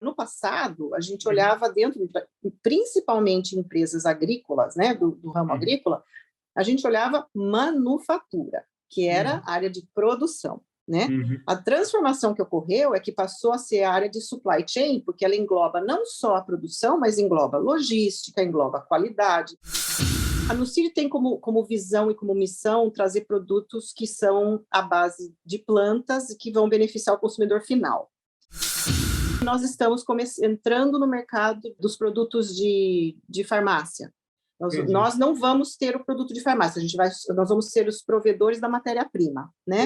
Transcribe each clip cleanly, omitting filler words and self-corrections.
No passado, a gente olhava dentro, principalmente em empresas agrícolas, né, do ramo agrícola, a gente olhava manufatura, que era a área de produção, né? A transformação que ocorreu é que passou a ser a área de supply chain, porque ela engloba não só a produção, mas engloba logística, engloba qualidade. A Nucir tem como visão e como missão trazer produtos que são à base de plantas e que vão beneficiar o consumidor final. Nós estamos entrando no mercado dos produtos de farmácia. Nós não vamos ter o produto de farmácia, nós vamos ser os provedores da matéria-prima, né?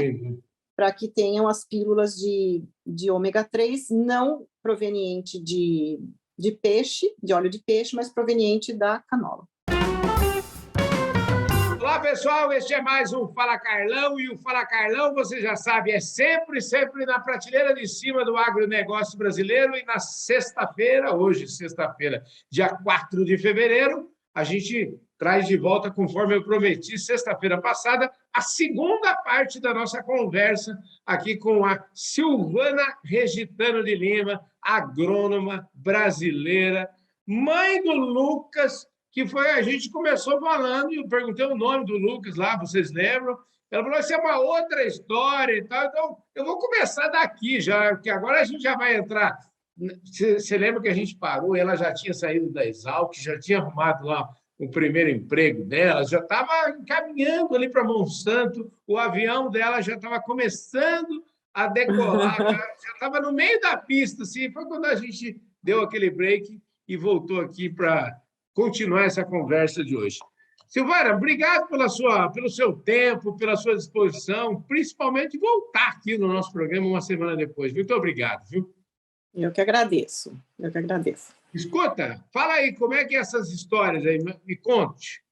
Para que tenham as pílulas de ômega 3 não proveniente de peixe, de óleo de peixe, mas proveniente da canola. Olá, pessoal, este é mais um Fala Carlão, e o Fala Carlão, você já sabe, é sempre na prateleira de cima do agronegócio brasileiro. E na sexta-feira, hoje, sexta-feira, dia 4 de fevereiro, a gente traz de volta, conforme eu prometi, sexta-feira passada, a segunda parte da nossa conversa aqui com a Silvana Regitano de Lima, agrônoma brasileira, mãe do Lucas, que foi, a gente começou falando, e eu perguntei o nome do Lucas lá, vocês lembram? Ela falou, isso é uma outra história e tal. Então, eu vou começar daqui já, porque agora a gente já vai entrar. Você lembra que a gente parou, ela já tinha saído da Exalc, já tinha arrumado lá o primeiro emprego dela, já estava encaminhando ali para Monsanto, o avião dela já estava começando a decolar, já estava no meio da pista, assim. Foi quando a gente deu aquele break e voltou aqui para continuar essa conversa de hoje. Silvana, obrigado pelo seu tempo, pela sua disposição, principalmente voltar aqui no nosso programa uma semana depois. Muito obrigado, viu? Eu que agradeço. Escuta, fala aí, como é que é essas histórias aí? Me conte.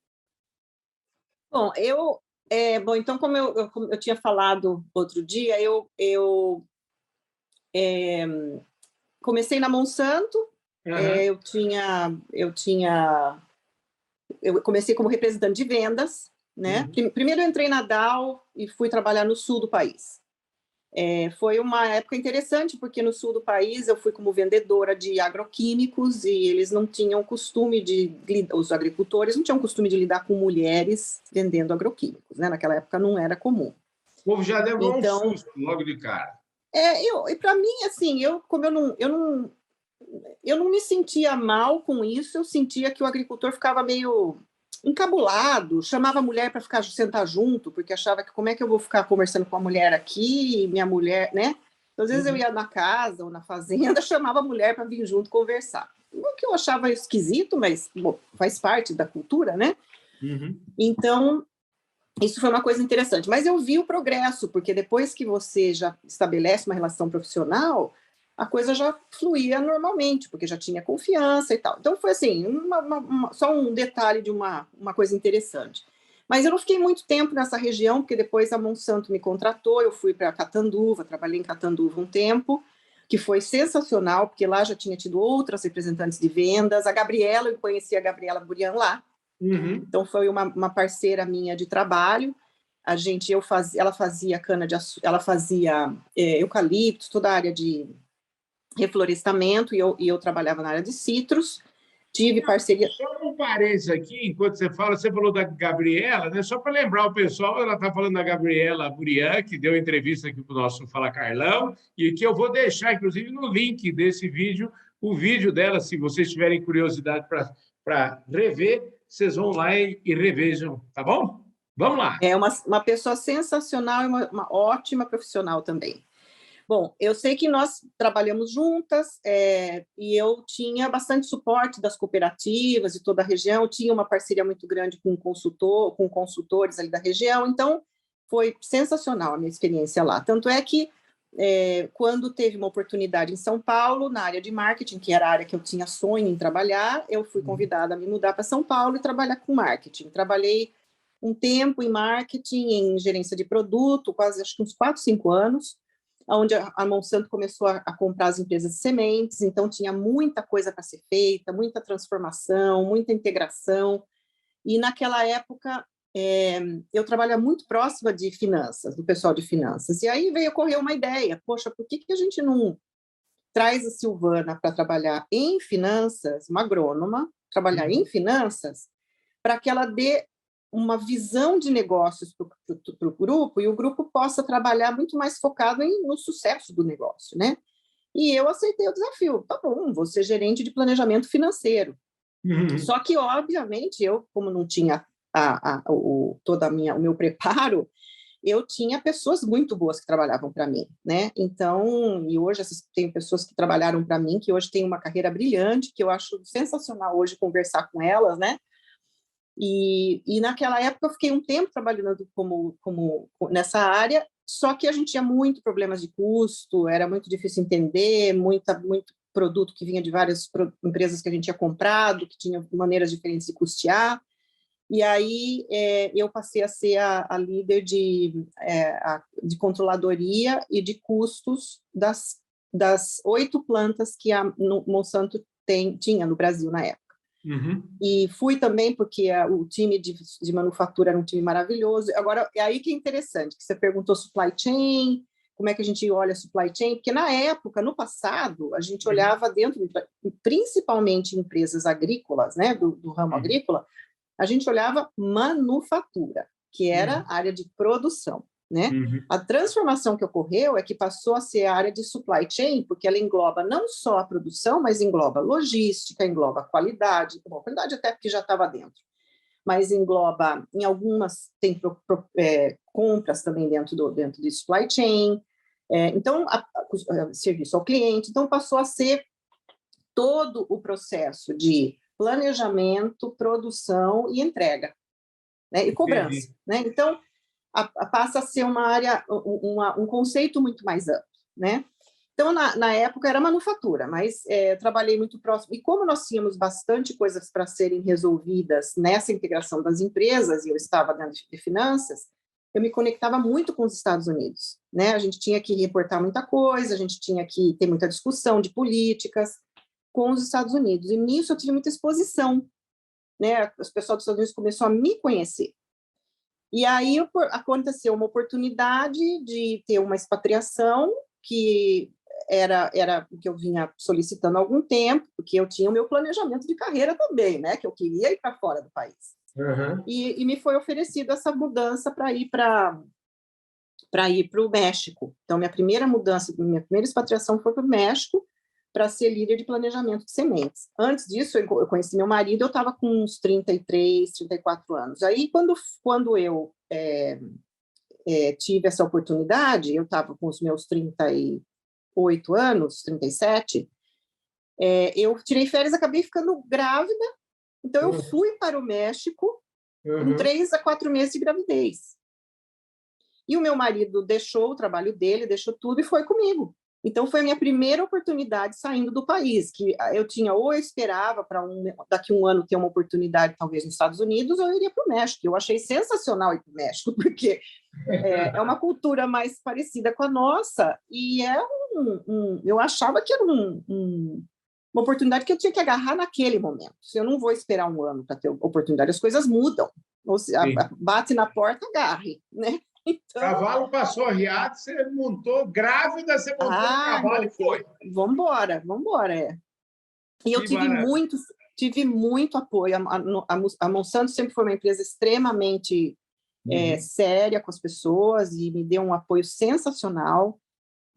Bom, então, como eu tinha falado outro dia, eu comecei na Monsanto. Eu comecei como representante de vendas, né? Primeiro eu entrei na Dow e fui trabalhar no sul do país. Foi uma época interessante, porque no sul do país eu fui como vendedora de agroquímicos e eles não tinham costume os agricultores não tinham costume de lidar com mulheres vendendo agroquímicos, né? Naquela época não era comum. O povo já levou um susto logo de cara. E para mim, assim, eu não me sentia mal com isso, eu sentia que o agricultor ficava meio encabulado, chamava a mulher para sentar junto, porque achava que como é que eu vou ficar conversando com a mulher aqui, minha mulher, né? Então, às vezes eu ia na casa ou na fazenda, chamava a mulher para vir junto conversar. O que eu achava esquisito, mas bom, faz parte da cultura, né? Então, isso foi uma coisa interessante. Mas eu vi o progresso, porque depois que você já estabelece uma relação profissional, a coisa já fluía normalmente, porque já tinha confiança e tal. Então, foi assim, só um detalhe de uma coisa interessante. Mas eu não fiquei muito tempo nessa região, porque depois a Monsanto me contratou, eu fui para Catanduva, trabalhei em Catanduva um tempo, que foi sensacional, porque lá já tinha tido outras representantes de vendas. Eu conheci a Gabriela Burian lá, então foi uma parceira minha de trabalho. Ela fazia ela fazia eucalipto, toda a área de reflorestamento, e eu trabalhava na área de citros. Tive parceria. Só um parênteses aqui, enquanto você falou da Gabriela, né? Só para lembrar o pessoal, ela está falando da Gabriela Burian, que deu entrevista aqui para o nosso Fala Carlão, e que eu vou deixar, inclusive, no link desse vídeo, o vídeo dela, se vocês tiverem curiosidade para rever, vocês vão lá e revejam, tá bom? Vamos lá. É uma pessoa sensacional e uma ótima profissional também. Bom, eu sei que nós trabalhamos juntas, e eu tinha bastante suporte das cooperativas de toda a região, tinha uma parceria muito grande com consultores ali da região, então foi sensacional a minha experiência lá. Tanto é que, quando teve uma oportunidade em São Paulo, na área de marketing, que era a área que eu tinha sonho em trabalhar, eu fui convidada a me mudar para São Paulo e trabalhar com marketing. Trabalhei um tempo em marketing, em gerência de produto, quase acho que uns 4, 5 anos, onde a Monsanto começou a comprar as empresas de sementes, então tinha muita coisa para ser feita, muita transformação, muita integração, e naquela época eu trabalhava muito próxima de finanças, do pessoal de finanças, e aí veio ocorrer uma ideia, poxa, por que a gente não traz a Silvana para trabalhar em finanças, uma agrônoma, trabalhar em finanças, para que ela dê uma visão de negócios para o grupo e o grupo possa trabalhar muito mais focado no sucesso do negócio, né? E eu aceitei o desafio. Tá bom, vou ser gerente de planejamento financeiro. Só que, obviamente, eu, como não tinha todo o meu preparo, eu tinha pessoas muito boas que trabalhavam para mim, né? Então, e hoje tem pessoas que trabalharam para mim, que hoje têm uma carreira brilhante, que eu acho sensacional hoje conversar com elas, né? E naquela época eu fiquei um tempo trabalhando nessa área, só que a gente tinha muito problemas de custo, era muito difícil entender, muito produto que vinha de várias empresas que a gente tinha comprado, que tinha maneiras diferentes de custear. E aí eu passei a ser a líder de controladoria e de custos das 8 plantas que a Monsanto tinha no Brasil na época. E fui também porque o time de manufatura era um time maravilhoso. Agora, é aí que é interessante, que você perguntou supply chain, como é que a gente olha supply chain, porque na época, no passado, a gente olhava principalmente empresas agrícolas, né, do ramo agrícola, a gente olhava manufatura, que era a área de produção, né? A transformação que ocorreu é que passou a ser a área de supply chain, porque ela engloba não só a produção, mas engloba logística, engloba qualidade, bom, qualidade até porque já estava dentro, mas engloba, em algumas, tem compras também dentro do supply chain, então, serviço ao cliente, então passou a ser todo o processo de planejamento, produção e entrega, né? E cobrança, né? Então, passa a ser uma área, um conceito muito mais amplo, né? Então, na época, era manufatura, mas trabalhei muito próximo. E como nós tínhamos bastante coisas para serem resolvidas nessa integração das empresas, e eu estava dentro de finanças, eu me conectava muito com os Estados Unidos, né? A gente tinha que reportar muita coisa, a gente tinha que ter muita discussão de políticas com os Estados Unidos. E nisso eu tive muita exposição, né? O pessoal dos Estados Unidos começou a me conhecer. E aí aconteceu uma oportunidade de ter uma expatriação que era o que eu vinha solicitando há algum tempo, porque eu tinha o meu planejamento de carreira também, né? Que eu queria ir para fora do país. E me foi oferecida essa mudança para ir para o México. Então, minha primeira expatriação foi para o México, para ser líder de planejamento de sementes. Antes disso, eu conheci meu marido, eu estava com uns 33, 34 anos. Aí, quando eu tive essa oportunidade, eu estava com os meus 38 anos, 37, eu tirei férias, acabei ficando grávida, então eu fui para o México com 3 a 4 meses de gravidez. E o meu marido deixou o trabalho dele, deixou tudo e foi comigo. Então, foi a minha primeira oportunidade saindo do país, que eu tinha ou eu esperava para daqui a um ano ter uma oportunidade, talvez nos Estados Unidos, ou eu iria para o México. Eu achei sensacional ir para o México, porque é uma cultura mais parecida com a nossa, e eu achava que era uma oportunidade que eu tinha que agarrar naquele momento. Se eu não vou esperar um ano para ter oportunidade, as coisas mudam. Ou se bate na porta, agarre, né? Então, cavalo passou arriado, você montou grávida, você montou no cavalo e foi. Vamos embora. E eu tive muito apoio. A Monsanto sempre foi uma empresa extremamente séria com as pessoas e me deu um apoio sensacional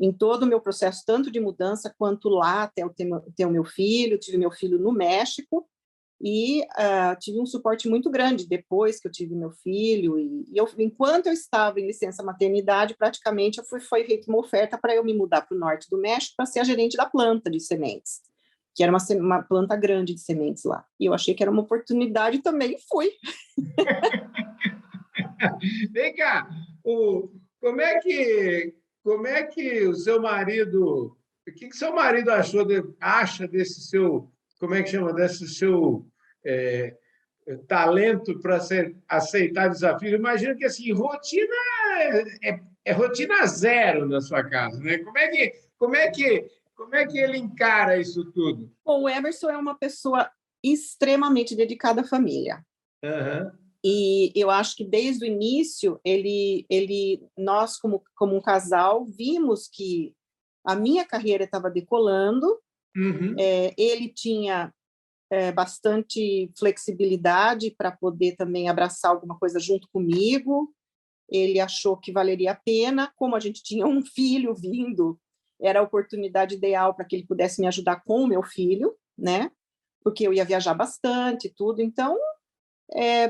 em todo o meu processo, tanto de mudança quanto lá até eu ter o meu filho. Tive meu filho no México. E tive um suporte muito grande depois que eu tive meu filho. Enquanto eu estava em licença maternidade, praticamente foi feita uma oferta para eu me mudar para o norte do México para ser a gerente da planta de sementes, que era uma planta grande de sementes lá. E eu achei que era uma oportunidade também, e fui. Vem cá, como é que o seu marido... O que seu marido acha desse seu... Como é que chama? Desse seu talento para aceitar desafios? Imagino que assim, rotina é rotina zero na sua casa, né? Como é que ele encara isso tudo? Bom, o Emerson é uma pessoa extremamente dedicada à família. E eu acho que desde o início nós como um casal vimos que A minha carreira estava decolando, ele tinha bastante flexibilidade para poder também abraçar alguma coisa junto comigo. Ele achou que valeria a pena, como a gente tinha um filho vindo, era a oportunidade ideal para que ele pudesse me ajudar com o meu filho, né? Porque eu ia viajar bastante, tudo, então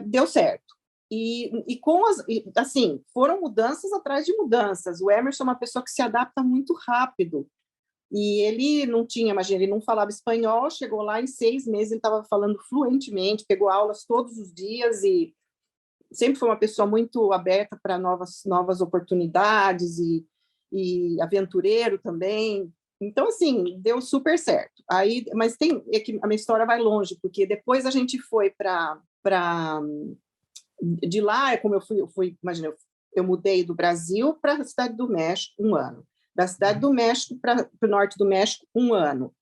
deu certo. E assim, foram mudanças atrás de mudanças. O Emerson é uma pessoa que se adapta muito rápido. E ele não tinha, imagina, ele não falava espanhol, chegou lá em 6 meses, ele estava falando fluentemente, pegou aulas todos os dias e sempre foi uma pessoa muito aberta para novas oportunidades e aventureiro também. Então, assim, deu super certo. Aí, mas que a minha história vai longe, porque depois a gente foi de lá, como eu fui, imagina, eu mudei do Brasil para a Cidade do México 1 ano. Da Cidade do México para o norte do México, 1 ano.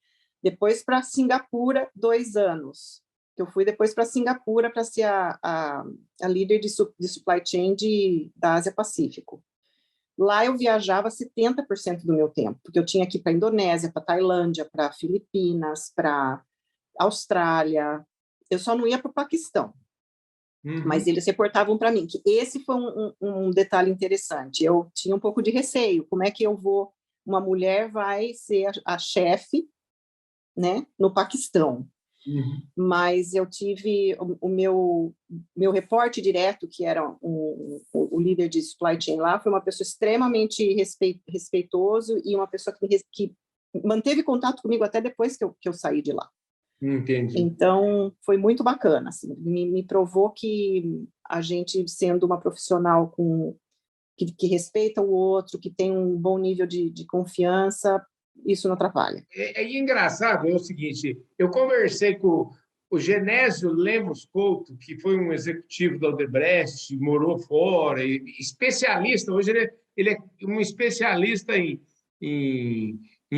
Depois para Singapura, 2 anos. Eu fui depois para Singapura para ser a líder de supply chain da Ásia-Pacífico. Lá eu viajava 70% do meu tempo, porque eu tinha que ir para a Indonésia, para a Tailândia, para Filipinas, para Austrália. Eu só não ia para o Paquistão. Mas eles reportavam para mim que esse foi um detalhe interessante. Eu tinha um pouco de receio. Como é que uma mulher vai ser a chefe, né, no Paquistão? Mas eu tive o meu reporte direto, que era o líder de supply chain lá, foi uma pessoa extremamente respeitoso e uma pessoa que manteve contato comigo até depois que eu saí de lá. Entendi. Então, foi muito bacana, assim, me provou que a gente, sendo uma profissional que respeita o outro, que tem um bom nível de confiança, isso não atrapalha. É engraçado, é o seguinte, eu conversei com o Genésio Lemos Couto, que foi um executivo da Odebrecht, morou fora, especialista, hoje ele é um especialista em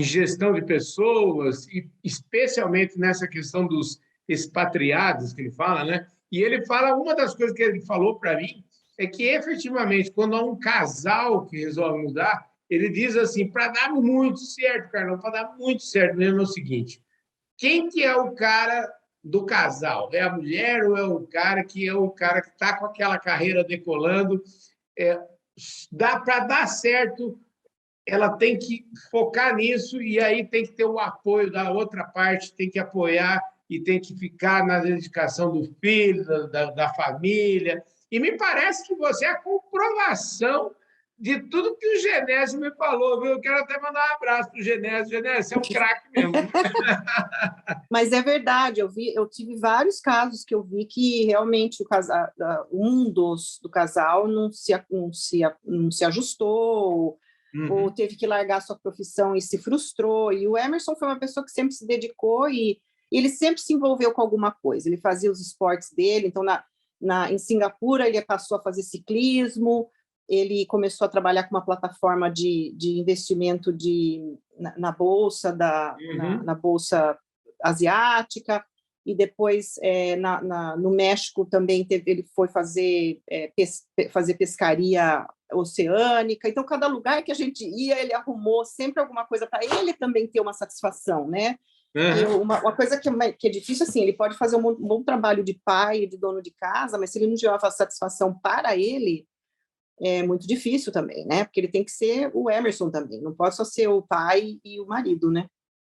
gestão de pessoas, e especialmente nessa questão dos expatriados, que ele fala, né? E ele fala, uma das coisas que ele falou para mim é que, efetivamente, quando há um casal que resolve mudar, ele diz assim, para dar muito certo, Carlão, para dar muito certo mesmo é o seguinte, quem que é o cara do casal? É a mulher ou é o cara que está com aquela carreira decolando? Para dar certo, ela tem que focar nisso e aí tem que ter o apoio da outra parte, tem que apoiar e tem que ficar na dedicação do filho, da família. E me parece que você é a comprovação de tudo que o Genésio me falou, viu? Eu quero até mandar um abraço para o Genésio. Genésio, você é um craque mesmo. Mas é verdade, eu tive vários casos que eu vi que realmente do casal não se ajustou, ou teve que largar sua profissão e se frustrou. E o Emerson foi uma pessoa que sempre se dedicou e ele sempre se envolveu com alguma coisa. Ele fazia os esportes dele, então em Singapura ele passou a fazer ciclismo, ele começou a trabalhar com uma plataforma de investimento na bolsa na bolsa asiática, e depois no México também ele foi fazer pescaria oceânica. Então, cada lugar que a gente ia, ele arrumou sempre alguma coisa para ele também ter uma satisfação, né? E uma coisa que é difícil, assim, ele pode fazer um bom trabalho de pai, de dono de casa, mas se ele não tiver uma satisfação para ele, é muito difícil também, né? Porque ele tem que ser o Emerson também, não pode só ser o pai e o marido, né?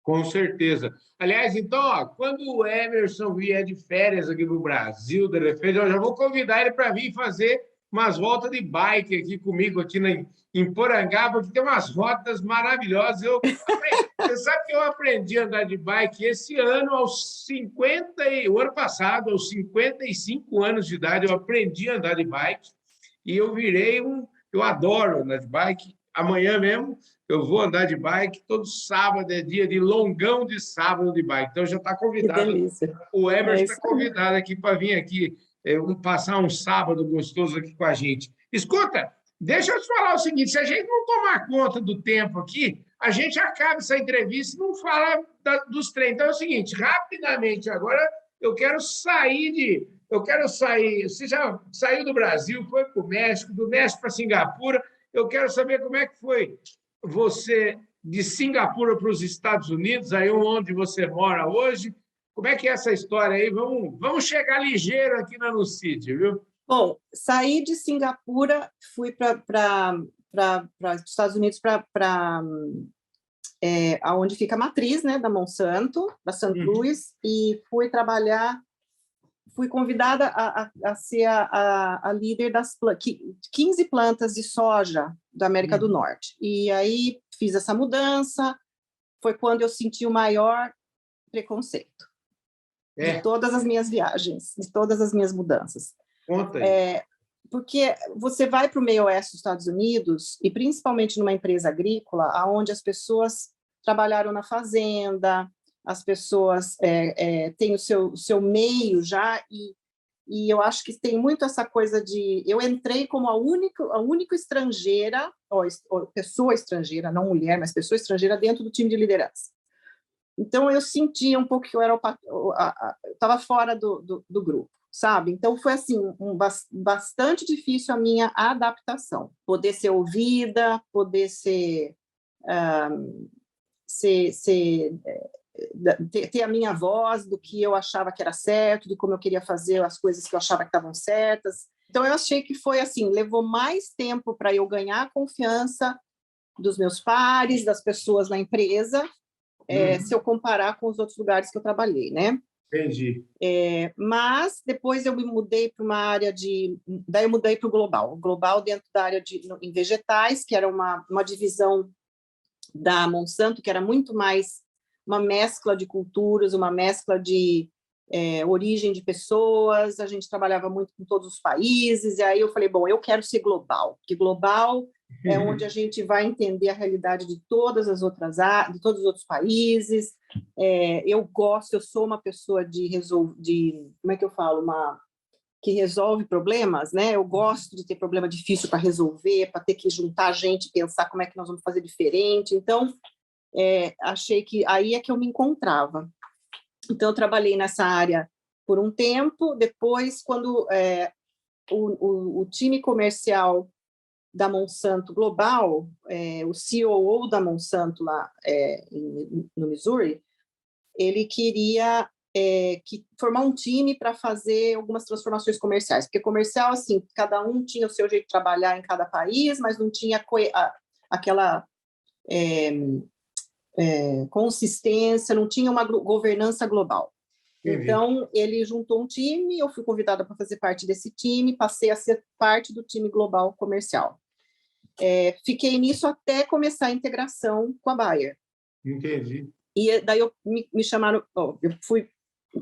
Com certeza. Aliás, então, ó, quando o Emerson vier de férias aqui no Brasil, de repente, eu já vou convidar ele para vir fazer umas voltas de bike aqui comigo, aqui em Porangaba, porque tem umas rotas maravilhosas. Você sabe que eu aprendi a andar de bike esse ano, o ano passado, aos 55 anos de idade, eu aprendi a andar de bike e eu virei eu adoro andar de bike. Amanhã mesmo eu vou andar de bike, todo sábado é dia de longão de sábado de bike. Então já está convidado. O Emerson está convidado aqui para vir aqui passar um sábado gostoso aqui com a gente. Escuta, deixa eu te falar o seguinte: se a gente não tomar conta do tempo aqui, a gente acaba essa entrevista e não fala dos treinos. Então é o seguinte, rapidamente agora eu quero sair. Você já saiu do Brasil, foi para o México, do México para Singapura. Eu quero saber como é que foi você de Singapura para os Estados Unidos, aí onde você mora hoje. Como é que é essa história aí? Vamos chegar ligeiro aqui na Nucid, viu? Bom, saí de Singapura, fui para os Estados Unidos, aonde fica a matriz, né, da Monsanto, da St. Louis, e fui convidada a ser a líder das 15 plantas de soja da América do Norte. E aí fiz essa mudança, foi quando eu senti o maior preconceito de todas as minhas viagens, de todas as minhas mudanças. Conta aí. Porque você vai para o meio oeste dos Estados Unidos, e principalmente numa empresa agrícola, onde as pessoas trabalharam na fazenda, as pessoas têm o seu meio já, e eu acho que tem muito essa coisa de... Eu entrei como a única estrangeira, ou pessoa estrangeira, não mulher, mas pessoa estrangeira dentro do time de liderança. Então, eu sentia um pouco que eu estava fora do grupo, sabe? Então, foi assim, bastante difícil a minha adaptação. Poder ser ouvida, poder ter a minha voz do que eu achava que era certo, de como eu queria fazer as coisas que eu achava que estavam certas. Então, eu achei que foi assim, levou mais tempo para eu ganhar a confiança dos meus pares, das pessoas na empresa, se eu comparar com os outros lugares que eu trabalhei, né? Entendi. Mas depois eu me mudei para uma área daí eu mudei para o Global dentro da área em vegetais, que era uma divisão da Monsanto, que era muito mais uma mescla de culturas, uma mescla de origem de pessoas, a gente trabalhava muito com todos os países, e aí eu falei, bom, eu quero ser global, porque global é onde a gente vai entender a realidade de todas as outras de todos os outros países. Eu sou uma pessoa como é que eu falo, que resolve problemas, né? Eu gosto de ter problema difícil para resolver, para ter que juntar gente e pensar como é que nós vamos fazer diferente. Então, achei que aí é que eu me encontrava. Então, eu trabalhei nessa área por um tempo. Depois, quando o time comercial da Monsanto Global, o COO da Monsanto lá no Missouri, ele queria formar um time para fazer algumas transformações comerciais, porque comercial, assim, cada um tinha o seu jeito de trabalhar em cada país, mas não tinha aquela consistência, não tinha uma governança global. Então, ele juntou um time, eu fui convidada para fazer parte desse time, passei a ser parte do time global comercial. Fiquei nisso até começar a integração com a Bayer. Entendi. E daí me chamaram, eu fui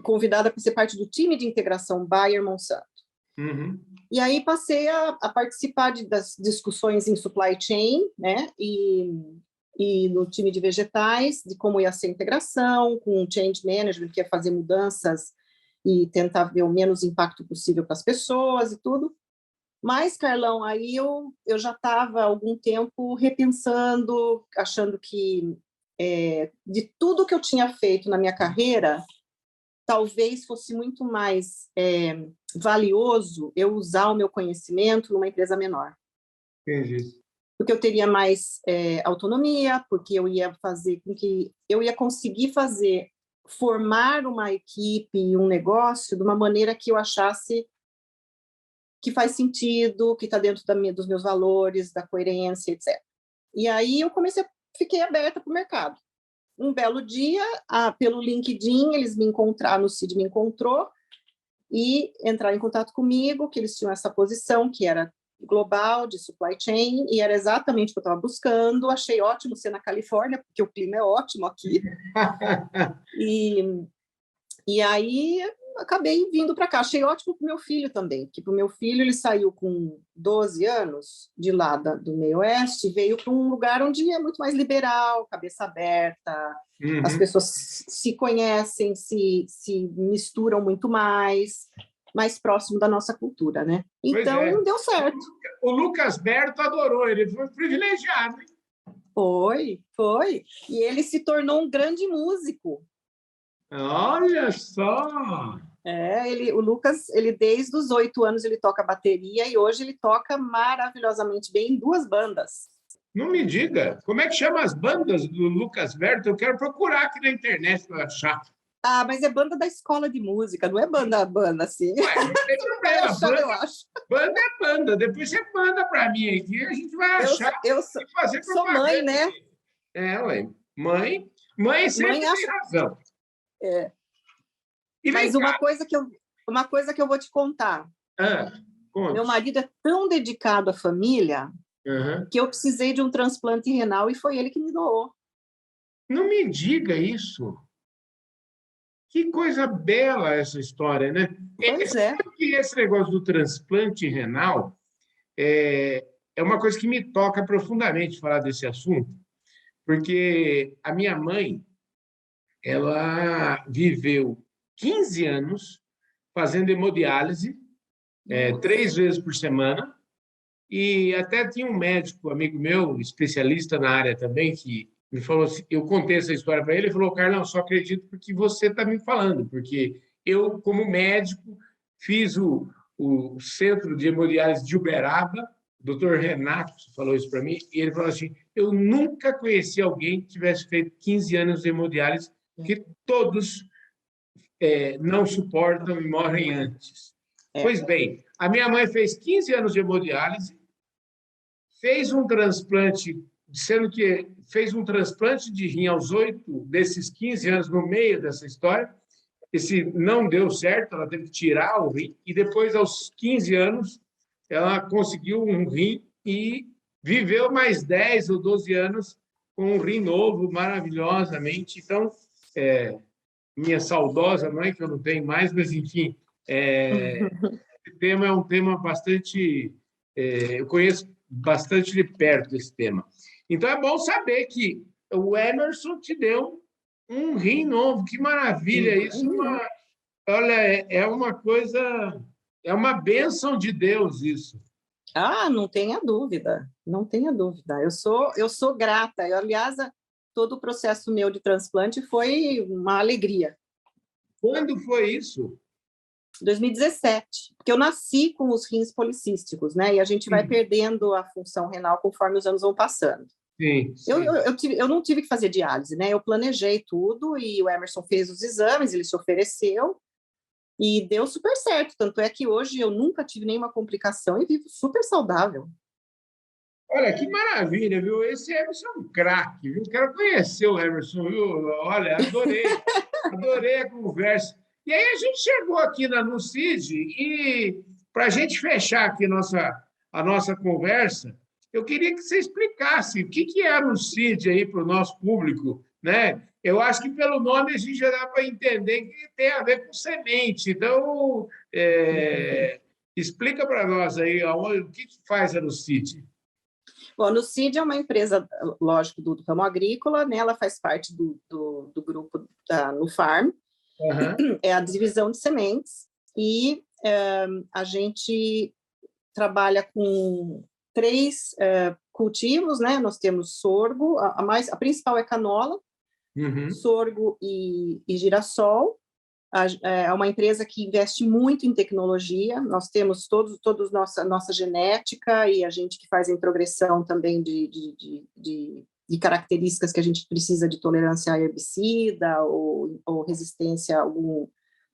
convidada para ser parte do time de integração Bayer-Monsanto. E aí passei a participar das discussões em supply chain, né, e no time de vegetais, de como ia ser a integração, com change management, que ia fazer mudanças e tentar ver o menos impacto possível para as pessoas e tudo. Mas, Carlão, aí eu já estava há algum tempo repensando, achando que de tudo que eu tinha feito na minha carreira, talvez fosse muito mais valioso eu usar o meu conhecimento numa empresa menor. Entendi. Porque eu teria mais autonomia, porque eu ia fazer com que eu ia conseguir formar uma equipe e um negócio de uma maneira que eu achasse que faz sentido, que está dentro dos meus valores, da coerência, etc. E aí eu fiquei aberta para o mercado. Um belo dia, pelo LinkedIn, eles me encontraram, no CID me encontrou e entraram em contato comigo, que eles tinham essa posição, que era global, de supply chain, e era exatamente o que eu estava buscando. Achei ótimo ser na Califórnia, porque o clima é ótimo aqui. E aí acabei vindo para cá. Achei ótimo para o meu filho também, porque para o meu filho ele saiu com 12 anos de lá do meio oeste, veio para um lugar onde é muito mais liberal, cabeça aberta, as pessoas se conhecem, se misturam muito mais próximo da nossa cultura, né? Então, deu certo. O Lucas Berto adorou, ele foi privilegiado, hein? Foi. E ele se tornou um grande músico. Olha só! O Lucas, desde os 8 anos, ele toca bateria e hoje ele toca maravilhosamente bem em 2 bandas. Não me diga. Como é que chama as bandas do Lucas Verto? Eu quero procurar aqui na internet para achar. Ah, mas é banda da escola de música, não é banda, assim. Ué, não tem Vai problema. achar, eu acho. Banda é banda. Depois você manda para mim aqui, a gente vai achar Eu e fazer sou mãe, propaganda. né? Ué. Mãe sempre Mãe tem acha. razão. É. E vem Mas cá. uma coisa que eu vou te contar. Conte. Meu marido é tão dedicado à família Uhum. que eu precisei de um transplante renal e foi ele que me doou. Não me diga isso. Que coisa bela essa história, né? Pois é. Sabe que esse negócio do transplante renal é uma coisa que me toca profundamente falar desse assunto, porque a minha mãe, ela viveu 15 anos fazendo hemodiálise, 3 vezes por semana, e até tinha um médico, amigo meu, especialista na área também, que me falou assim, eu contei essa história para ele, ele falou, Carlão, só acredito porque você está me falando, porque eu, como médico, fiz o centro de hemodiálise de Uberaba, o doutor Renato falou isso para mim, e ele falou assim, eu nunca conheci alguém que tivesse feito 15 anos de hemodiálise, que todos não suportam e morrem antes. Pois bem, a minha mãe fez 15 anos de hemodiálise, fez um transplante, sendo que fez um transplante de rim aos 8 desses 15 anos, no meio dessa história. Esse não deu certo, ela teve que tirar o rim, e depois, aos 15 anos, ela conseguiu um rim e viveu mais 10 ou 12 anos com um rim novo, maravilhosamente. Então, minha saudosa mãe, que eu não tenho mais, mas, enfim, esse tema é um tema bastante. Eu conheço bastante de perto esse tema. Então, é bom saber que o Emerson te deu um rim novo. Que maravilha! Isso olha, é uma coisa, é uma bênção de Deus isso. Ah, não tenha dúvida, não tenha dúvida. Eu sou grata. Aliás, todo o processo meu de transplante foi uma alegria. Quando foi isso? 2017, porque eu nasci com os rins policísticos, né? E a gente vai perdendo a função renal conforme os anos vão passando. Sim. Eu não tive que fazer diálise, né? Eu planejei tudo e o Emerson fez os exames, ele se ofereceu e deu super certo. Tanto é que hoje eu nunca tive nenhuma complicação e vivo super saudável. Olha, que maravilha, viu? Esse Emerson é um craque, viu? Quero conhecer o Emerson, viu? Olha, adorei a conversa. E aí a gente chegou aqui na Nucid e, para a gente fechar aqui a nossa conversa, eu queria que você explicasse o que é a Nucid aí para o nosso público, né? Eu acho que pelo nome a gente já dá para entender que tem a ver com semente. Então, explica para nós aí o que faz a Nucid. Bom, a Nucid é uma empresa, lógico, do ramo agrícola, né? Ela faz parte do grupo da Nufarm, é a divisão de sementes, e a gente trabalha com 3 cultivos, né? Nós temos sorgo, a principal é canola, sorgo e girassol. É uma empresa que investe muito em tecnologia. Nós temos todos nossa genética e a gente que faz a introgressão também de características que a gente precisa de tolerância a herbicida ou resistência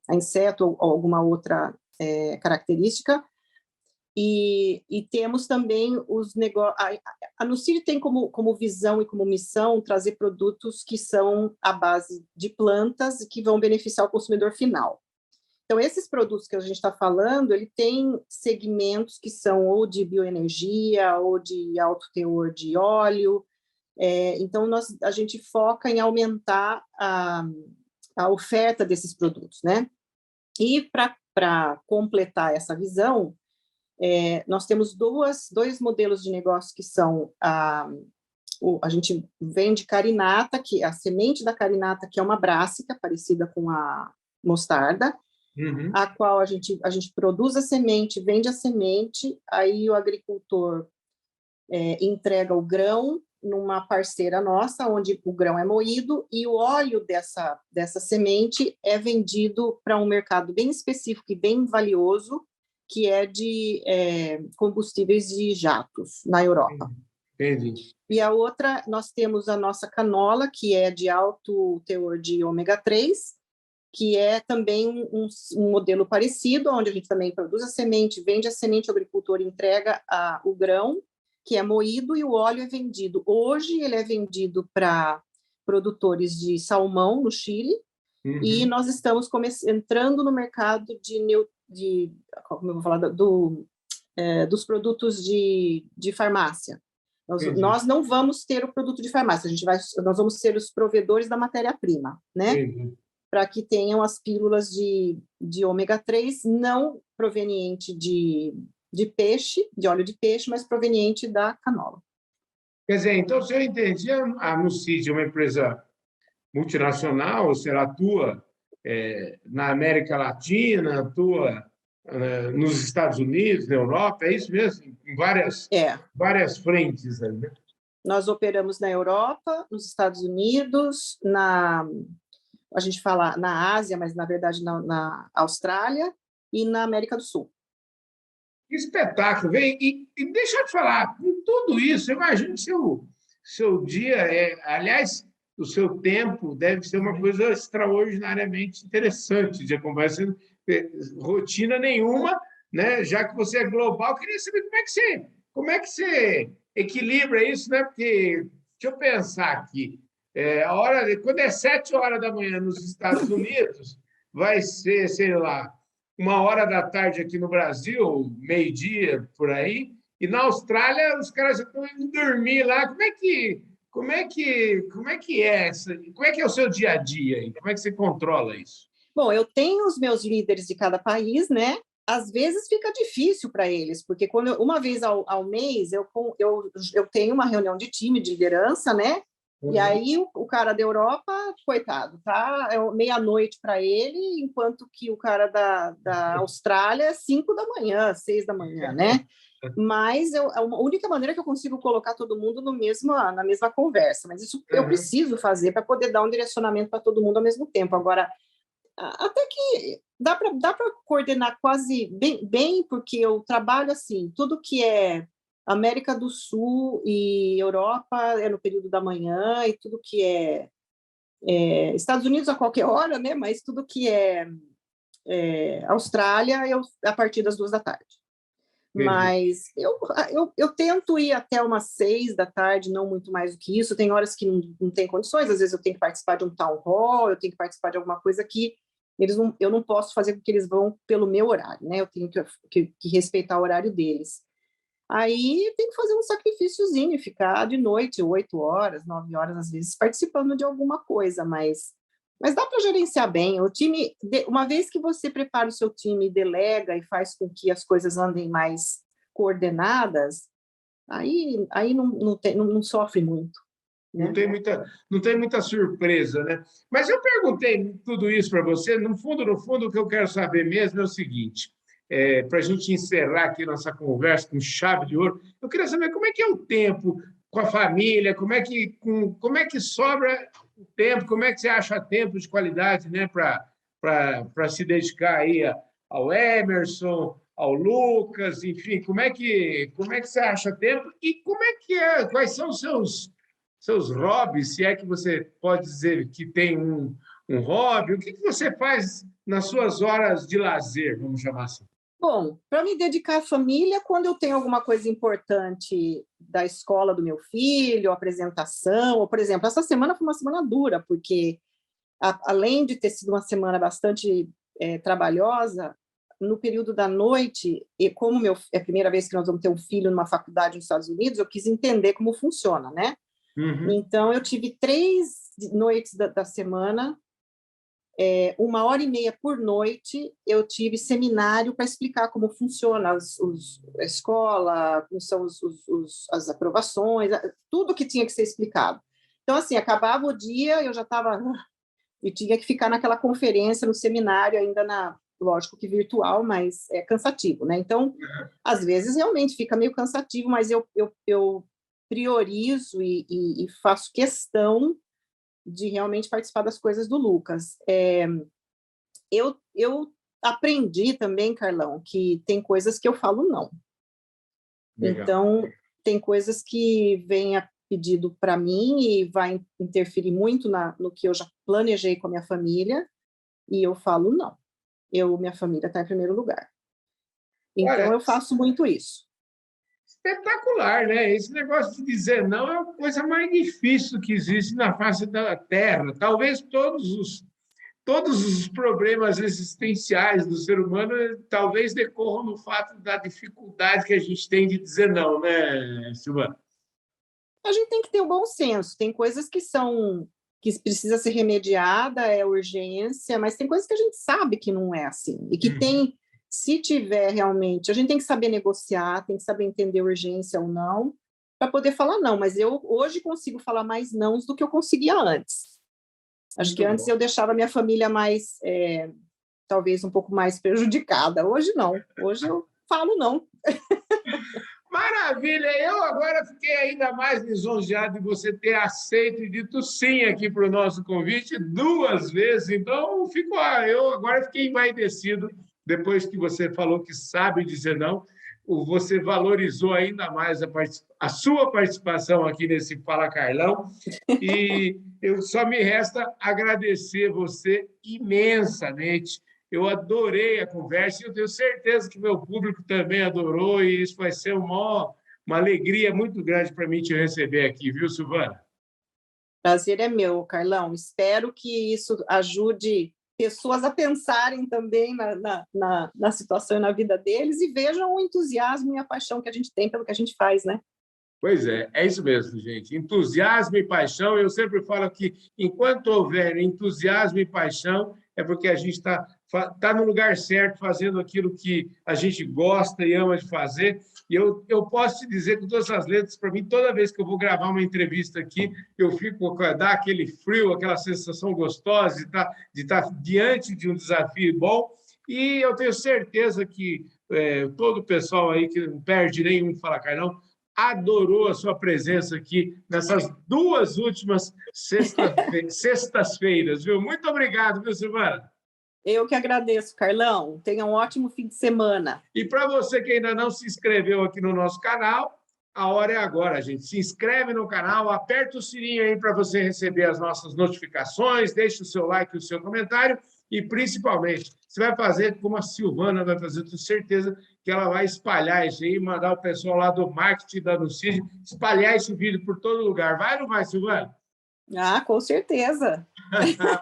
a inseto ou alguma outra característica. E temos também os negócios. A Nucid tem como visão e como missão trazer produtos que são à base de plantas e que vão beneficiar o consumidor final. Então, esses produtos que a gente está falando, ele tem segmentos que são ou de bioenergia ou de alto teor de óleo. Então, a gente foca em aumentar a oferta desses produtos, né? E para completar essa visão, nós temos dois modelos de negócio que são a gente vende carinata, que a semente da carinata, que é uma brássica parecida com a mostarda, a qual a gente produz a semente, vende a semente, aí o agricultor entrega o grão numa parceira nossa, onde o grão é moído e o óleo dessa semente é vendido para um mercado bem específico e bem valioso, que é de combustíveis de jatos na Europa. Entendi. E a outra, nós temos a nossa canola, que é de alto teor de ômega 3, que é também um modelo parecido, onde a gente também produz a semente, vende a semente, o agricultor entrega o grão, que é moído, e o óleo é vendido. Hoje ele é vendido para produtores de salmão no Chile, e nós estamos entrando no mercado como eu vou falar, dos produtos de farmácia. Nós não vamos ter o produto de farmácia, nós vamos ser os provedores da matéria-prima, né? Para que tenham as pílulas de ômega 3, não proveniente de peixe, de óleo de peixe, mas proveniente da canola. Quer dizer, então, se eu entendi, a Nucid é uma empresa multinacional, ou seja, atua na América Latina, atua nos Estados Unidos, na Europa, é isso mesmo? Em várias frentes, né? Nós operamos na Europa, nos Estados Unidos, a gente fala na Ásia, mas na verdade na Austrália e na América do Sul. Que espetáculo! E deixa eu te falar, com tudo isso, eu imagino que seu dia, aliás, o seu tempo deve ser uma coisa extraordinariamente interessante de acompanhar, sem rotina nenhuma, né? Já que você é global, eu queria saber como é que você equilibra isso, né? Porque, deixa eu pensar aqui, quando é 7 horas da manhã nos Estados Unidos, vai ser, sei lá, 1 hora da tarde aqui no Brasil, meio-dia, por aí, e na Austrália os caras já estão indo dormir lá. Como é que é o seu dia a dia aí? Como é que você controla isso? Bom, eu tenho os meus líderes de cada país, né? Às vezes fica difícil para eles, porque uma vez ao mês eu tenho uma reunião de time, de liderança, né? E aí o cara da Europa, coitado, tá? É meia-noite para ele, enquanto que o cara da Austrália é 5 da manhã, 6 da manhã, né? Mas a única maneira que eu consigo colocar todo mundo na mesma conversa, mas isso eu preciso fazer para poder dar um direcionamento para todo mundo ao mesmo tempo. Agora, até que dá para coordenar quase bem, porque eu trabalho assim, tudo que é América do Sul e Europa é no período da manhã, e tudo que é Estados Unidos a qualquer hora, né? Mas tudo que é Austrália, a partir das 2 da tarde. Mas eu tento ir até umas 6 da tarde, não muito mais do que isso. Tem horas que não tem condições, às vezes eu tenho que participar de um town hall, eu tenho que participar de alguma coisa que eu não posso fazer com que eles vão pelo meu horário, né? Eu tenho que respeitar o horário deles. Aí tem que fazer um sacrifíciozinho, ficar de noite, 8 horas, 9 horas, às vezes, participando de alguma coisa, mas dá para gerenciar bem. O time, uma vez que você prepara o seu time, delega e faz com que as coisas andem mais coordenadas, aí não sofre muito. Né? Não tem muita surpresa, né? Mas eu perguntei tudo isso para você, no fundo, o que eu quero saber mesmo é o seguinte, para a gente encerrar aqui nossa conversa com chave de ouro, eu queria saber como é que é o tempo com a família, como é que sobra o tempo, como é que você acha tempo de qualidade, né, para se dedicar aí ao Emerson, ao Lucas, enfim, como é que você acha tempo e quais são os seus hobbies, se é que você pode dizer que tem um hobby, o que você faz nas suas horas de lazer, vamos chamar assim? Bom, para me dedicar à família, quando eu tenho alguma coisa importante da escola do meu filho, apresentação, ou, por exemplo, essa semana foi uma semana dura, porque além de ter sido uma semana bastante trabalhosa, no período da noite, e como é a primeira vez que nós vamos ter um filho numa faculdade nos Estados Unidos, eu quis entender como funciona, né? Então, eu tive 3 noites da semana, 1h30 por noite, eu tive seminário para explicar como funciona a escola, como são as aprovações, tudo que tinha que ser explicado. Então, assim, acabava o dia, eu já estava... E tinha que ficar naquela conferência, no seminário, ainda lógico que virtual, mas é cansativo, né? Então, às vezes, realmente fica meio cansativo, mas eu priorizo e faço questão de realmente participar das coisas do Lucas. Eu aprendi também, Carlão, que tem coisas que eu falo não. Legal. Então, tem coisas que vêm a pedido para mim e vai interferir muito no que eu já planejei com a minha família, e eu falo não. Minha família está em primeiro lugar. Então, Olha, eu faço muito isso. espetacular, né? Esse negócio de dizer não é a coisa mais difícil que existe na face da Terra. Talvez todos os problemas existenciais do ser humano talvez decorram no fato da dificuldade que a gente tem de dizer não, né, Silvana? A gente tem que ter o bom senso. Tem coisas que precisa ser remediada, é urgência, mas tem coisas que a gente sabe que não é assim. E que tem, se tiver realmente, a gente tem que saber negociar, tem que saber entender urgência ou não, para poder falar não. Mas eu hoje consigo falar mais nãos do que eu conseguia antes. Acho que antes eu deixava a minha família mais, talvez um pouco mais prejudicada. Hoje não. Hoje eu falo não. Maravilha! Eu agora fiquei ainda mais lisonjeado de você ter aceito e dito sim aqui para o nosso convite 2 vezes. Então, eu agora fiquei envaidecido depois que você falou que sabe dizer não. Você valorizou ainda mais a sua participação aqui nesse Fala Carlão. E só me resta agradecer você imensamente. Eu adorei a conversa e eu tenho certeza que meu público também adorou, e isso vai ser uma alegria muito grande para mim te receber aqui, viu, Silvana? Prazer é meu, Carlão. Espero que isso ajude pessoas a pensarem também na situação e na vida deles e vejam o entusiasmo e a paixão que a gente tem pelo que a gente faz, né? Pois é isso mesmo, gente. Entusiasmo e paixão. Eu sempre falo que enquanto houver entusiasmo e paixão, é porque a gente está no lugar certo, fazendo aquilo que a gente gosta e ama de fazer. E eu posso te dizer com todas as letras, para mim, toda vez que eu vou gravar uma entrevista aqui, dá aquele frio, aquela sensação gostosa de estar diante de um desafio bom. E eu tenho certeza que todo o pessoal aí que não perde nenhum Fala Carlão adorou a sua presença aqui nessas 2 últimas sextas-feiras, viu? Muito obrigado, viu, Silvana? Eu que agradeço, Carlão. Tenha um ótimo fim de semana. E para você que ainda não se inscreveu aqui no nosso canal, a hora é agora, gente. Se inscreve no canal, aperta o sininho aí para você receber as nossas notificações, deixe o seu like e o seu comentário e, principalmente, você vai fazer como a Silvana vai fazer, tenho certeza que ela vai espalhar isso aí, mandar o pessoal lá do marketing da Nucid espalhar esse vídeo por todo lugar. Vai ou não vai, Silvana? Com certeza.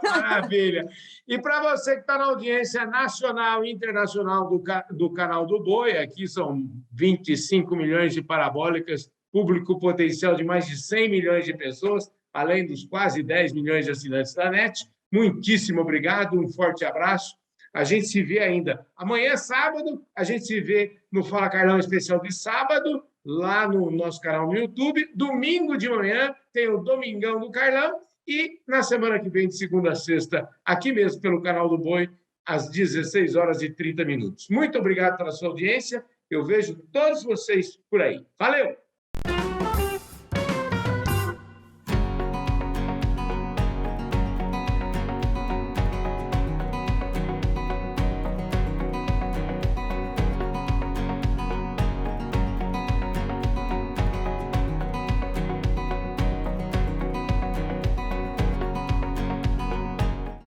Maravilha! E para você que está na audiência nacional e internacional do canal do Boi, aqui são 25 milhões de parabólicas, público potencial de mais de 100 milhões de pessoas, além dos quase 10 milhões de assinantes da NET. Muitíssimo obrigado, um forte abraço. A gente se vê ainda amanhã, sábado, a gente se vê no Fala Carlão especial de sábado, lá no nosso canal no YouTube. Domingo de manhã tem o Domingão do Carlão. E na semana que vem, de segunda a sexta, aqui mesmo pelo canal do Boi, às 16h30. Muito obrigado pela sua audiência. Eu vejo todos vocês por aí. Valeu!